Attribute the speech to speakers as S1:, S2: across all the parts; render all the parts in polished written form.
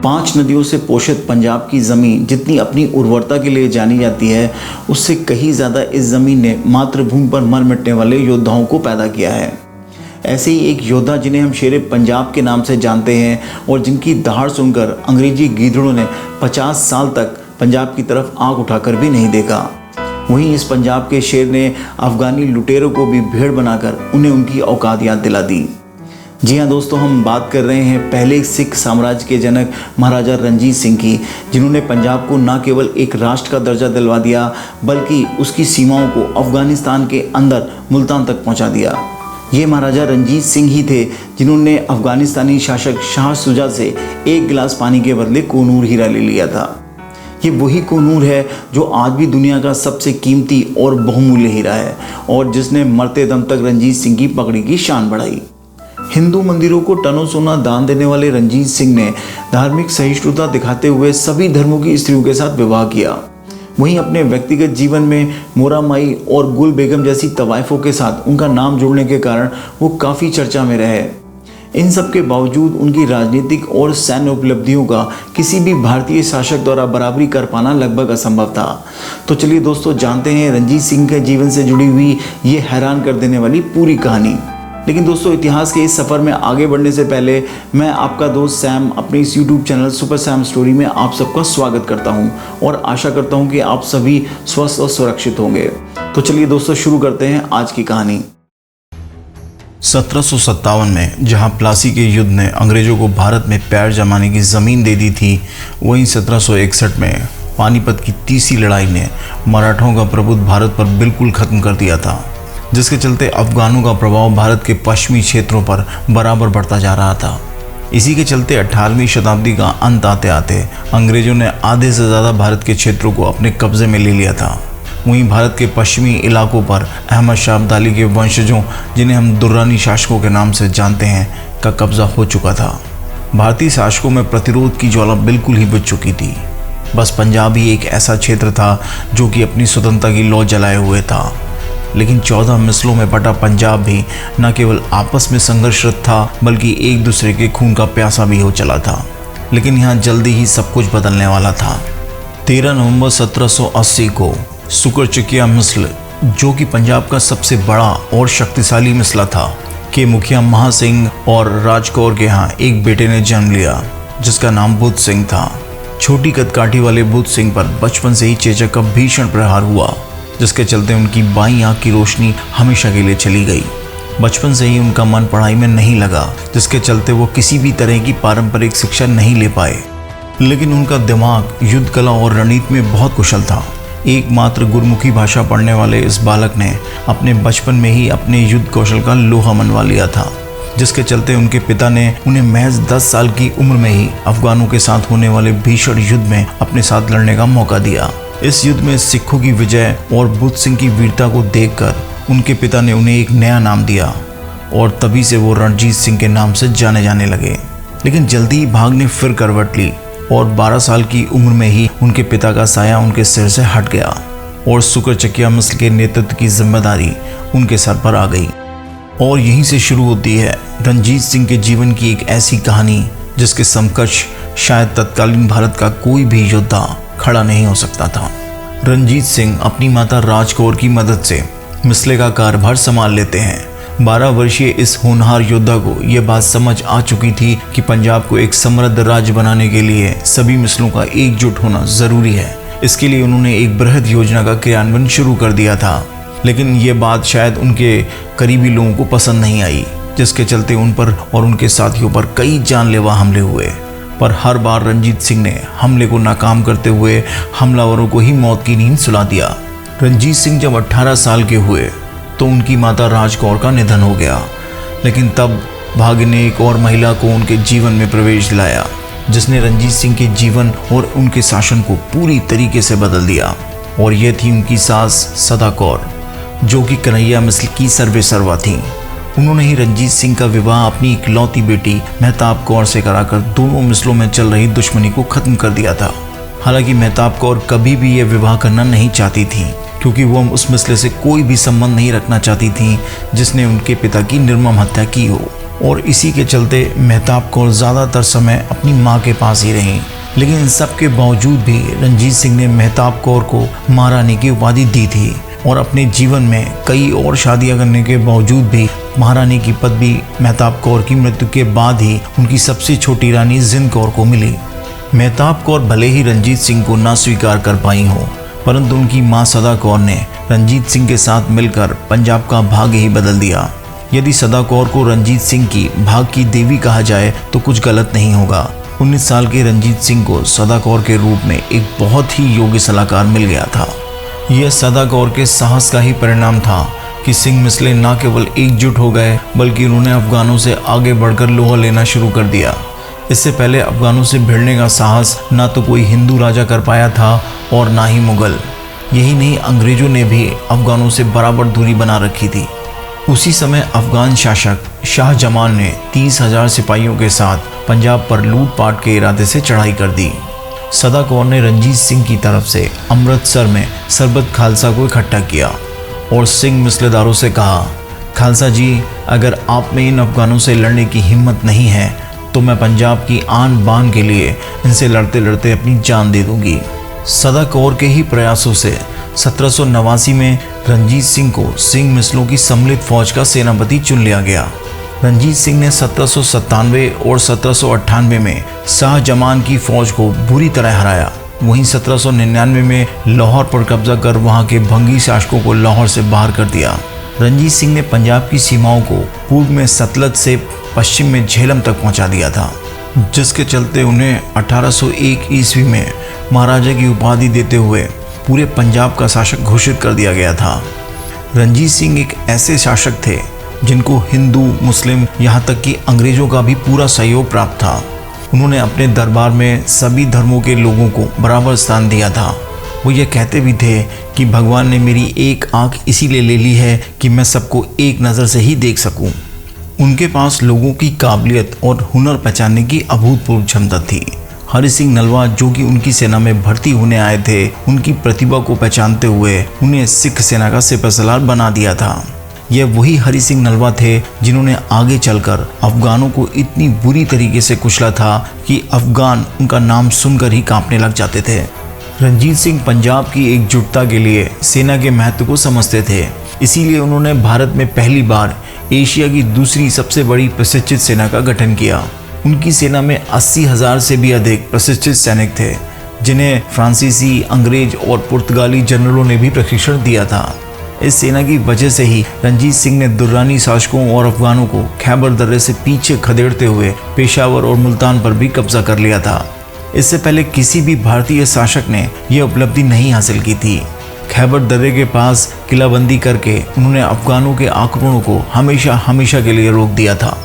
S1: 5 नदियों से पोषित पंजाब की ज़मीन जितनी अपनी उर्वरता के लिए जानी जाती है, उससे कहीं ज़्यादा इस ज़मीन ने मातृभूमि पर मर मिटने वाले योद्धाओं को पैदा किया है। ऐसे ही एक योद्धा जिन्हें हम शेर पंजाब के नाम से जानते हैं और जिनकी दहाड़ सुनकर अंग्रेजी गीदड़ों ने 50 साल तक पंजाब की तरफ आंख उठाकर भी नहीं देखा, वहीं इस पंजाब के शेर ने अफगानी लुटेरों को भी भेड़ बनाकर उन्हें उनकी औकात याद दिला दी। जी हाँ दोस्तों, हम बात कर रहे हैं पहले सिख साम्राज्य के जनक महाराजा रणजीत सिंह की, जिन्होंने पंजाब को न केवल एक राष्ट्र का दर्जा दिलवा दिया बल्कि उसकी सीमाओं को अफगानिस्तान के अंदर मुल्तान तक पहुंचा दिया। ये महाराजा रणजीत सिंह ही थे जिन्होंने अफगानिस्तानी शासक शाह शुजा से 1 गिलास पानी के बदले कोनूर हीरा ले लिया था। ये वही कोनूर है जो आज भी दुनिया का सबसे कीमती और बहुमूल्य हीरा है और जिसने मरते दम तक रणजीत सिंह की पगड़ी की शान बढ़ाई। हिंदू मंदिरों को टनों सोना दान देने वाले रणजीत सिंह ने धार्मिक सहिष्णुता दिखाते हुए सभी धर्मों की स्त्रियों के साथ विवाह किया। वहीं अपने व्यक्तिगत जीवन में मोरा माई और गुल बेगम जैसी तवाइफों के साथ उनका नाम जुड़ने के कारण वो काफ़ी चर्चा में रहे। इन सब के बावजूद उनकी राजनीतिक और सैन्य उपलब्धियों का किसी भी भारतीय शासक द्वारा बराबरी कर पाना लगभग असंभव था। तो चलिए दोस्तों, जानते हैं रणजीत सिंह के जीवन से जुड़ी हुई ये हैरान कर देने वाली पूरी कहानी। लेकिन दोस्तों, इतिहास के इस सफ़र में आगे बढ़ने से पहले मैं आपका दोस्त सैम अपने इस YouTube channel super Sam story में आप सबका स्वागत करता हूं और आशा करता हूं कि आप सभी स्वस्थ और सुरक्षित होंगे। तो चलिए दोस्तों, शुरू करते हैं आज की कहानी।
S2: 1757 में जहां प्लासी के युद्ध ने अंग्रेजों को भारत में पैर जमाने की ज़मीन दे दी थी, वहीं 1761 में पानीपत की तीसरी लड़ाई ने मराठों का प्रभुत्व भारत पर बिल्कुल ख़त्म कर दिया था, जिसके चलते अफगानों का प्रभाव भारत के पश्चिमी क्षेत्रों पर बराबर बढ़ता जा रहा था। इसी के चलते 18वीं शताब्दी का अंत आते आते अंग्रेजों ने आधे से ज़्यादा भारत के क्षेत्रों को अपने कब्जे में ले लिया था। वहीं भारत के पश्चिमी इलाकों पर अहमद शाह अब्दाली के वंशजों, जिन्हें हम दुर्रानी शासकों के नाम से जानते हैं, का कब्जा हो चुका था। भारतीय शासकों में प्रतिरोध की ज्वाला बिल्कुल ही बुझ चुकी थी। बस पंजाब ही एक ऐसा क्षेत्र था जो कि अपनी स्वतंत्रता की लौ जलाए हुए था। लेकिन 14 मिसलों में बटा पंजाब भी न केवल आपस में संघर्षरत था बल्कि एक दूसरे के खून का प्यासा भी हो चला था। लेकिन यहाँ जल्दी ही सब कुछ बदलने वाला था। 13 नवंबर 1780 को सुकरचकिया मिसल, जो कि पंजाब का सबसे बड़ा और शक्तिशाली मिसला था, के मुखिया महासिंह और राजकौर के यहाँ एक बेटे ने जन्म लिया जिसका नाम बुद्ध सिंह था। छोटी कदकाठी वाले बुद्ध सिंह पर बचपन से ही चेचक का भीषण प्रहार हुआ, जिसके चलते उनकी बाईं आंख की रोशनी हमेशा के लिए चली गई। बचपन से ही उनका मन पढ़ाई में नहीं लगा, जिसके चलते वो किसी भी तरह की पारंपरिक शिक्षा नहीं ले पाए। लेकिन उनका दिमाग युद्ध कला और रणनीति में बहुत कुशल था। एकमात्र गुरमुखी भाषा पढ़ने वाले इस बालक ने अपने बचपन में ही अपने युद्ध कौशल का लोहा मनवा लिया था, जिसके चलते उनके पिता ने उन्हें महज 10 साल की उम्र में ही अफगानों के साथ होने वाले भीषण युद्ध में अपने साथ लड़ने का मौका दिया। इस युद्ध में सिखों की विजय और बुद्ध सिंह की वीरता को देखकर उनके पिता ने उन्हें एक नया नाम दिया और तभी से वो रणजीत सिंह के नाम से जाने जाने लगे। लेकिन जल्दी ही भाग ने फिर करवट ली और 12 साल की उम्र में ही उनके पिता का साया उनके सिर से हट गया और सुकरचकिया मिसल के नेतृत्व की जिम्मेदारी उनके सर पर आ गई। और यहीं से शुरू होती है रणजीत सिंह के जीवन की एक ऐसी कहानी जिसके समकक्ष शायद तत्कालीन भारत का कोई भी योद्धा खड़ा नहीं हो सकता था। रणजीत सिंह अपनी माता राजकौर की मदद से मिसले का कार्यभार संभाल लेते हैं। 12 वर्षीय इस होनहार योद्धा को यह बात समझ आ चुकी थी कि पंजाब को एक समृद्ध राज्य बनाने के लिए सभी मिसलों का एकजुट होना जरूरी है। इसके लिए उन्होंने एक बृहद योजना का क्रियान्वयन शुरू कर दिया था। लेकिन ये बात शायद उनके करीबी लोगों को पसंद नहीं आई, जिसके चलते उन पर और उनके साथियों पर कई जानलेवा हमले हुए। पर हर बार रणजीत सिंह ने हमले को नाकाम करते हुए हमलावरों को ही मौत की नींद सुला दिया। रणजीत सिंह जब 18 साल के हुए तो उनकी माता राजकौर का निधन हो गया। लेकिन तब भाग्य ने एक और महिला को उनके जीवन में प्रवेश दिलाया, जिसने रणजीत सिंह के जीवन और उनके शासन को पूरी तरीके से बदल दिया। और ये थी उनकी सास सदा कौर, जो कि कन्हैया मिसल की सर्वेसर्वा थी। उन्होंने ही रणजीत सिंह का विवाह अपनी इकलौती बेटी मेहताब कौर से कराकर दोनों मिसलों में चल रही दुश्मनी को खत्म कर दिया था। हालांकि मेहताब कौर कभी भी यह विवाह करना नहीं चाहती थी, क्योंकि वो उस मसले से कोई भी संबंध नहीं रखना चाहती थी जिसने उनके पिता की निर्मम हत्या की हो। और इसी के चलते मेहताब कौर ज़्यादातर समय अपनी माँ के पास ही रहीं। लेकिन इन सब के बावजूद भी रंजीत सिंह ने मेहताब कौर को महारानी की उपाधि दी थी और अपने जीवन में कई और शादियां करने के बावजूद भी महारानी की पदवी मेहताब कौर की मृत्यु के बाद ही उनकी सबसे छोटी रानी जिंद कौर को मिली। मेहताब कौर भले ही रंजीत सिंह को ना स्वीकार कर पाई हो, परंतु उनकी मां सदा कौर ने रंजीत सिंह के साथ मिलकर पंजाब का भाग्य ही बदल दिया। यदि सदा कौर को रंजीत सिंह की भाग की देवी कहा जाए तो कुछ गलत नहीं होगा। 19 साल के रंजीत सिंह को सदा कौर के रूप में एक बहुत ही योग्य सलाहकार मिल गया था। यह सदा कौर के साहस का ही परिणाम था कि सिंह मिसले न केवल एकजुट हो गए बल्कि उन्होंने अफगानों से आगे बढ़कर लोहा लेना शुरू कर दिया। इससे पहले अफगानों से भिड़ने का साहस ना तो कोई हिंदू राजा कर पाया था और ना ही मुगल। यही नहीं, अंग्रेजों ने भी अफगानों से बराबर दूरी बना रखी थी। उसी समय अफगान शासक शाहजमान ने 30,000 सिपाहियों के साथ पंजाब पर लूटपाट के इरादे से चढ़ाई कर दी। सदा कौर ने रंजीत सिंह की तरफ से अमृतसर में सरबत खालसा को इकट्ठा किया और सिंह मिसलेदारों से कहा, खालसा जी, अगर आप में इन अफगानों से लड़ने की हिम्मत नहीं है तो मैं पंजाब की आन बान के लिए इनसे लड़ते लड़ते अपनी जान दे दूंगी। सदा कौर के ही प्रयासों से 1789 में रंजीत सिंह को सिंह मिसलों की सम्मिलित फौज का सेनापति चुन लिया गया। रंजीत सिंह ने 1797 और 1798 में शाहजमान की फौज को बुरी तरह हराया। वहीं 1799 में लाहौर पर कब्जा कर वहां के भंगी शासकों को लाहौर से बाहर कर दिया। रंजीत सिंह ने पंजाब की सीमाओं को पूर्व में सतलज से पश्चिम में झेलम तक पहुंचा दिया था, जिसके चलते उन्हें 1801 ईस्वी में महाराजा की उपाधि देते हुए पूरे पंजाब का शासक घोषित कर दिया गया था। रंजीत सिंह एक ऐसे शासक थे जिनको हिंदू, मुस्लिम, यहाँ तक कि अंग्रेजों का भी पूरा सहयोग प्राप्त था। उन्होंने अपने दरबार में सभी धर्मों के लोगों को बराबर स्थान दिया था। वो ये कहते भी थे कि भगवान ने मेरी एक आंख इसीलिए ले ली है कि मैं सबको एक नज़र से ही देख सकूं। उनके पास लोगों की काबिलियत और हुनर पहचानने की अभूतपूर्व क्षमता थी। हरि सिंह नलवा, जो कि उनकी सेना में भर्ती होने आए थे, उनकी प्रतिभा को पहचानते हुए उन्हें सिख सेना का सिपहसालार बना दिया था। यह वही हरि सिंह नलवा थे जिन्होंने आगे चलकर अफगानों को इतनी बुरी तरीके से कुचला था कि अफगान उनका नाम सुनकर ही कांपने लग जाते थे। रंजीत सिंह पंजाब की एकजुटता के लिए सेना के महत्व को समझते थे, इसीलिए उन्होंने भारत में पहली बार एशिया की दूसरी सबसे बड़ी प्रशिक्षित सेना का गठन किया। उनकी सेना में 80,000 से भी अधिक प्रशिक्षित सैनिक थे, जिन्हें फ्रांसीसी, अंग्रेज और पुर्तगाली जनरलों ने भी प्रशिक्षण दिया था। इस सेना की वजह से ही रंजीत सिंह ने दुर्रानी शासकों और अफगानों को खैबर दर्रे से पीछे खदेड़ते हुए पेशावर और मुल्तान पर भी कब्जा कर लिया था। इससे पहले किसी भी भारतीय शासक ने यह उपलब्धि नहीं हासिल की थी। खैबर दर्रे के पास किलाबंदी करके उन्होंने अफगानों के आक्रमणों को हमेशा हमेशा के लिए रोक दिया था।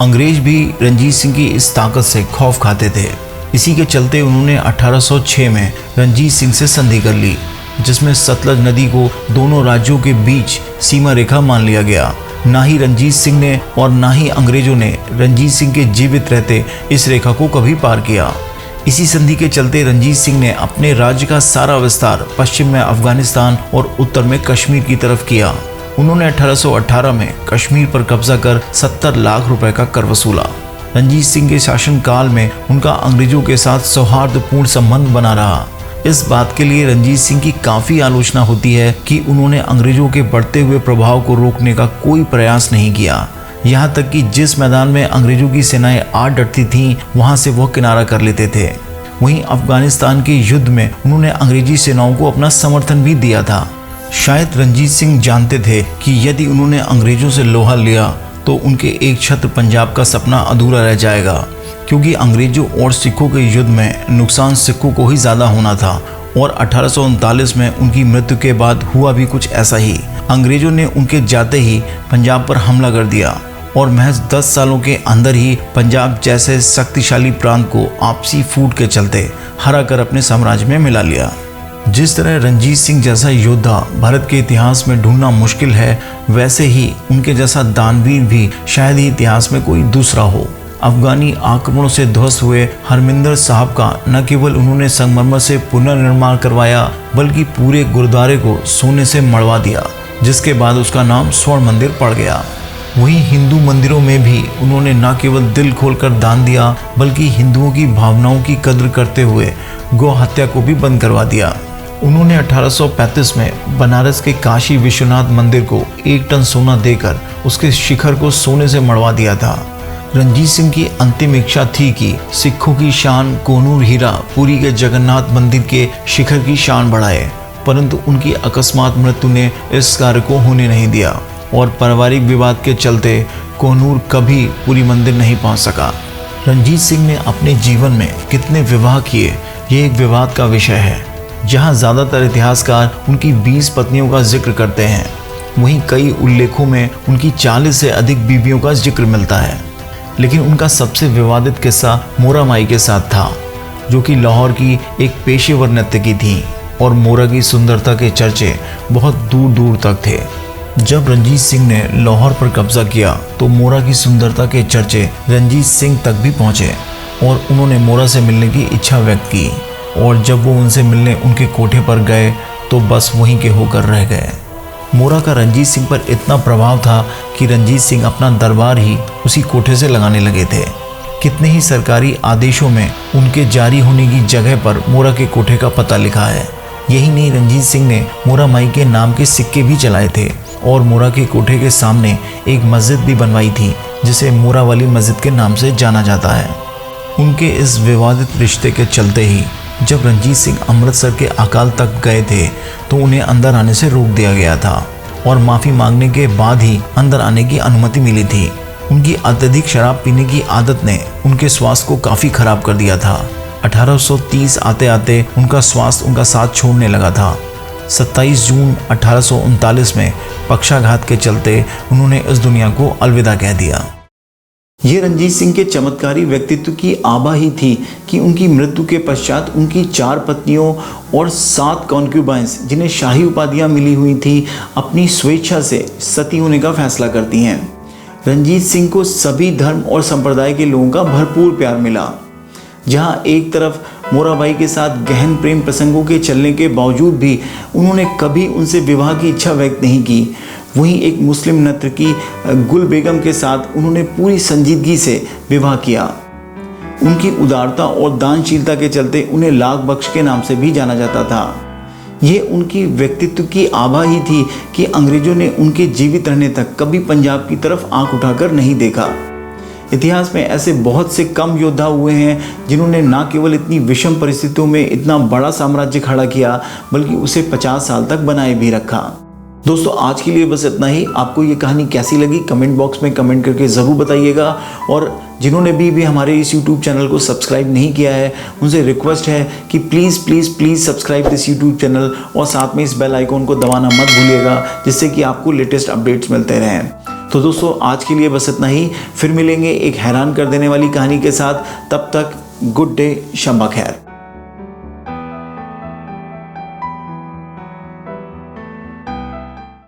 S2: अंग्रेज भी रंजीत सिंह की इस ताकत से खौफ खाते थे। इसी के चलते उन्होंने 1806 में रंजीत सिंह से संधि कर ली, जिसमें सतलज नदी को दोनों राज्यों के बीच सीमा रेखा मान लिया गया। ना ही रंजीत सिंह ने और ना ही अंग्रेजों ने रंजीत सिंह के जीवित रहते इस रेखा को कभी पार किया। इसी संधि के चलते रंजीत सिंह ने अपने राज्य का सारा विस्तार पश्चिम में अफगानिस्तान और उत्तर में कश्मीर की तरफ किया। उन्होंने 1818 में कश्मीर पर कब्जा कर 70 लाख रुपए का कर वसूला। रंजीत सिंह के शासनकाल में उनका अंग्रेजों के साथ सौहार्दपूर्ण संबंध बना रहा। इस बात के लिए रंजीत सिंह की काफ़ी आलोचना होती है कि उन्होंने अंग्रेजों के बढ़ते हुए प्रभाव को रोकने का कोई प्रयास नहीं किया। यहाँ तक कि जिस मैदान में अंग्रेजों की सेनाएं आ डटती थीं, वहाँ से वह किनारा कर लेते थे। वहीं अफगानिस्तान के युद्ध में उन्होंने अंग्रेजी सेनाओं को अपना समर्थन भी दिया था। शायद रंजीत सिंह जानते थे कि यदि उन्होंने अंग्रेजों से लोहा लिया तो उनके एक छत्र पंजाब का सपना अधूरा रह जाएगा, क्योंकि अंग्रेजों और सिखों के युद्ध में नुकसान सिखों को ही ज़्यादा होना था। और 1839 में उनकी मृत्यु के बाद हुआ भी कुछ ऐसा ही। अंग्रेजों ने उनके जाते ही पंजाब पर हमला कर दिया और महज 10 सालों के अंदर ही पंजाब जैसे शक्तिशाली प्रांत को आपसी फूट के चलते हरा कर अपने साम्राज्य में मिला लिया। जिस तरह रंजीत सिंह जैसा योद्धा भारत के इतिहास में ढूंढना मुश्किल है, वैसे ही उनके जैसा दानवीर भी शायद ही इतिहास में कोई दूसरा हो। अफगानी आक्रमणों से ध्वस्त हुए हरमिंदर साहब का न केवल उन्होंने संगमरमर से पुनर्निर्माण करवाया बल्कि पूरे गुरुद्वारे को सोने से मढ़वा दिया, जिसके बाद उसका नाम स्वर्ण मंदिर पड़ गया। वहीं हिंदू मंदिरों में भी उन्होंने न केवल दिल खोलकर दान दिया बल्कि हिंदुओं की भावनाओं की कद्र करते हुए गौ हत्या को भी बंद करवा दिया। उन्होंने 1835 में बनारस के काशी विश्वनाथ मंदिर को 1 टन सोना देकर उसके शिखर को सोने से मढ़वा दिया था। रणजीत सिंह की अंतिम इच्छा थी कि सिखों की शान कोहनूर हीरा पुरी के जगन्नाथ मंदिर के शिखर की शान बढ़ाए, परंतु उनकी अकस्मात मृत्यु ने इस कार्य को होने नहीं दिया और पारिवारिक विवाद के चलते कोहनूर कभी पुरी मंदिर नहीं पहुंच सका। रणजीत सिंह ने अपने जीवन में कितने विवाह किए, ये एक विवाद का विषय है। जहां ज़्यादातर इतिहासकार उनकी 20 पत्नियों का जिक्र करते हैं, वहीं कई उल्लेखों में उनकी 40 से अधिक बीवियों का जिक्र मिलता है। लेकिन उनका सबसे विवादित किस्सा मोरा माई के साथ था, जो कि लाहौर की एक पेशेवर नर्तकी थी और मोरा की सुंदरता के चर्चे बहुत दूर दूर तक थे। जब रणजीत सिंह ने लाहौर पर कब्जा किया तो मोरा की सुंदरता के चर्चे रणजीत सिंह तक भी पहुंचे और उन्होंने मोरा से मिलने की इच्छा व्यक्त की। और जब वो उनसे मिलने उनके कोठे पर गए तो बस वहीं के होकर रह गए। मोरा का रणजीत सिंह पर इतना प्रभाव था कि रणजीत सिंह अपना दरबार ही उसी कोठे से लगाने लगे थे। कितने ही सरकारी आदेशों में उनके जारी होने की जगह पर मोरा के कोठे का पता लिखा है। यही नहीं, रणजीत सिंह ने मोरा माई के नाम के सिक्के भी चलाए थे और मोरा के कोठे के सामने एक मस्जिद भी बनवाई थी, जिसे मोरा वाली मस्जिद के नाम से जाना जाता है। उनके इस विवादित रिश्ते के चलते ही जब रणजीत सिंह अमृतसर के अकाल तख्त गए थे तो उन्हें अंदर आने से रोक दिया गया था और माफ़ी मांगने के बाद ही अंदर आने की अनुमति मिली थी। उनकी अत्यधिक शराब पीने की आदत ने उनके स्वास्थ्य को काफ़ी खराब कर दिया था। 1830 आते आते उनका स्वास्थ्य उनका साथ छोड़ने लगा था। 27 जून 1839 में पक्षाघात के चलते उन्होंने इस दुनिया को अलविदा कह दिया।
S1: ये रणजीत सिंह के चमत्कारी व्यक्तित्व की आभा ही थी कि उनकी मृत्यु के पश्चात उनकी 4 पत्नियों और 7 कॉन्क्यूबाइंस, जिन्हें शाही उपाधियां मिली हुई थी, अपनी स्वेच्छा से सती होने का फैसला करती हैं। रणजीत सिंह को सभी धर्म और संप्रदाय के लोगों का भरपूर प्यार मिला। जहां एक तरफ मोराबाई के साथ गहन प्रेम प्रसंगों के चलने के बावजूद भी उन्होंने कभी उनसे विवाह की इच्छा व्यक्त नहीं की, वहीं एक मुस्लिम नर्तकी गुल बेगम के साथ उन्होंने पूरी संजीदगी से विवाह किया। उनकी उदारता और दानशीलता के चलते उन्हें लाख बख्श के नाम से भी जाना जाता था। ये उनकी व्यक्तित्व की आभा ही थी कि अंग्रेजों ने उनके जीवित रहने तक कभी पंजाब की तरफ आंख उठाकर नहीं देखा। इतिहास में ऐसे बहुत से कम योद्धा हुए हैं जिन्होंने न केवल इतनी विषम परिस्थितियों में इतना बड़ा साम्राज्य खड़ा किया, बल्कि उसे 50 साल तक बनाए भी रखा। दोस्तों, आज के लिए बस इतना ही। आपको ये कहानी कैसी लगी कमेंट बॉक्स में कमेंट करके ज़रूर बताइएगा। और जिन्होंने भी हमारे इस YouTube चैनल को सब्सक्राइब नहीं किया है, उनसे रिक्वेस्ट है कि please please please subscribe this YouTube channel और साथ में इस बेल आइकॉन को दबाना मत भूलिएगा, जिससे कि आपको लेटेस्ट अपडेट्स मिलते रहें। तो दोस्तों, आज के लिए बस इतना ही। फिर मिलेंगे एक हैरान कर देने वाली कहानी के साथ। तब तक गुड डे, शम्बा खैर।